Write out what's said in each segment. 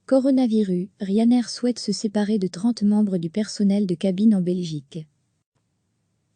Coronavirus, Ryanair souhaite se séparer de 30 membres du personnel de cabine en Belgique.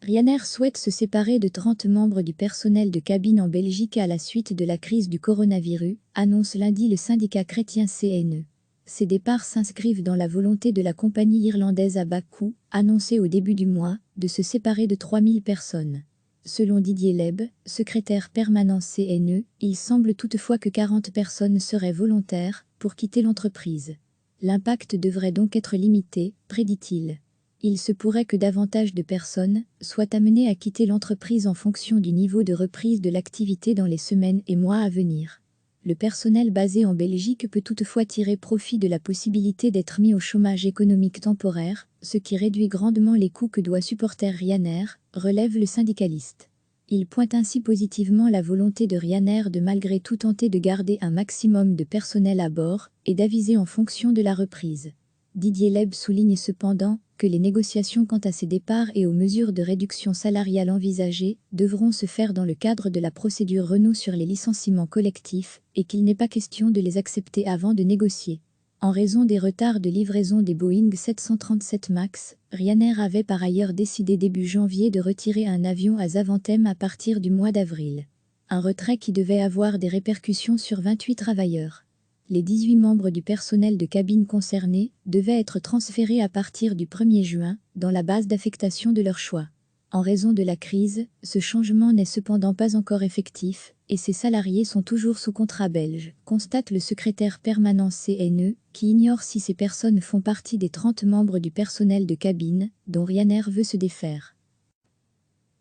Ryanair souhaite se séparer de 30 membres du personnel de cabine en Belgique à la suite de la crise du coronavirus, annonce lundi le syndicat chrétien CNE. Ces départs s'inscrivent dans la volonté de la compagnie irlandaise à bas coût, annoncée au début du mois, de se séparer de 3000 personnes. Selon Didier Leb, secrétaire permanent CNE, il semble toutefois que 40 personnes seraient volontaires pour quitter l'entreprise. L'impact devrait donc être limité, prédit-il. Il se pourrait que davantage de personnes soient amenées à quitter l'entreprise en fonction du niveau de reprise de l'activité dans les semaines et mois à venir. Le personnel basé en Belgique peut toutefois tirer profit de la possibilité d'être mis au chômage économique temporaire, ce qui réduit grandement les coûts que doit supporter Ryanair, relève le syndicaliste. Il pointe ainsi positivement la volonté de Ryanair de malgré tout tenter de garder un maximum de personnel à bord et d'aviser en fonction de la reprise. Didier Leb souligne cependant que les négociations quant à ces départs et aux mesures de réduction salariale envisagées devront se faire dans le cadre de la procédure Renault sur les licenciements collectifs et qu'il n'est pas question de les accepter avant de négocier. En raison des retards de livraison des Boeing 737 MAX, Ryanair avait par ailleurs décidé début janvier de retirer un avion à Zaventem à partir du mois d'avril. Un retrait qui devait avoir des répercussions sur 28 travailleurs. Les 18 membres du personnel de cabine concernés devaient être transférés à partir du 1er juin dans la base d'affectation de leur choix. En raison de la crise, ce changement n'est cependant pas encore effectif et ces salariés sont toujours sous contrat belge, constate le secrétaire permanent CNE, qui ignore si ces personnes font partie des 30 membres du personnel de cabine dont Ryanair veut se défaire.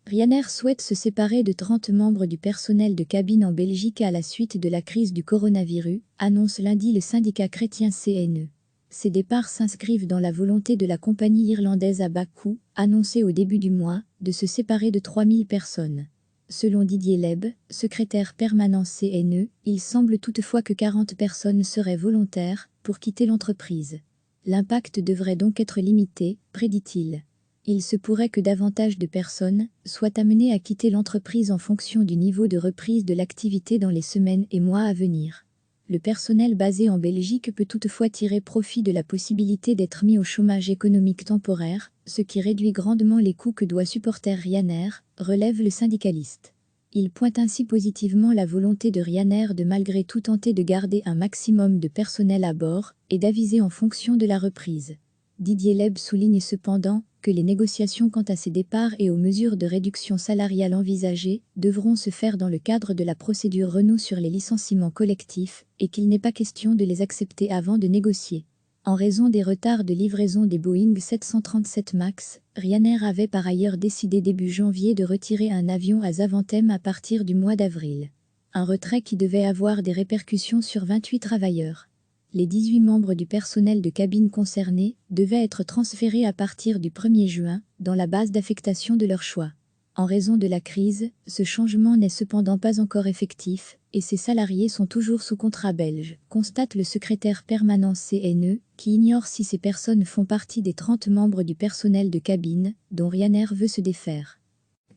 Ryanair souhaite se séparer de 30 membres du personnel de cabine en Belgique à la suite de la crise du coronavirus, annonce lundi le syndicat chrétien CNE. Ces départs s'inscrivent dans la volonté de la compagnie irlandaise à bas coût, annoncée au début du mois, de se séparer de 3000 personnes. Selon Didier Leb, secrétaire permanent CNE, il semble toutefois que 40 personnes seraient volontaires pour quitter l'entreprise. L'impact devrait donc être limité, prédit-il. Il se pourrait que davantage de personnes soient amenées à quitter l'entreprise en fonction du niveau de reprise de l'activité dans les semaines et mois à venir. Le personnel basé en Belgique peut toutefois tirer profit de la possibilité d'être mis au chômage économique temporaire, ce qui réduit grandement les coûts que doit supporter Ryanair, relève le syndicaliste. Il pointe ainsi positivement la volonté de Ryanair de malgré tout tenter de garder un maximum de personnel à bord et d'aviser en fonction de la reprise. Didier Leb souligne cependant que les négociations quant à ces départs et aux mesures de réduction salariale envisagées devront se faire dans le cadre de la procédure Renault sur les licenciements collectifs et qu'il n'est pas question de les accepter avant de négocier. En raison des retards de livraison des Boeing 737 MAX, Ryanair avait par ailleurs décidé début janvier de retirer un avion à Zaventem à partir du mois d'avril. Un retrait qui devait avoir des répercussions sur 28 travailleurs. Les 18 membres du personnel de cabine concernés devaient être transférés à partir du 1er juin dans la base d'affectation de leur choix. En raison de la crise, ce changement n'est cependant pas encore effectif et ces salariés sont toujours sous contrat belge, constate le secrétaire permanent CNE, qui ignore si ces personnes font partie des 30 membres du personnel de cabine dont Ryanair veut se défaire.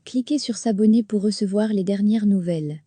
Cliquez sur s'abonner pour recevoir les dernières nouvelles.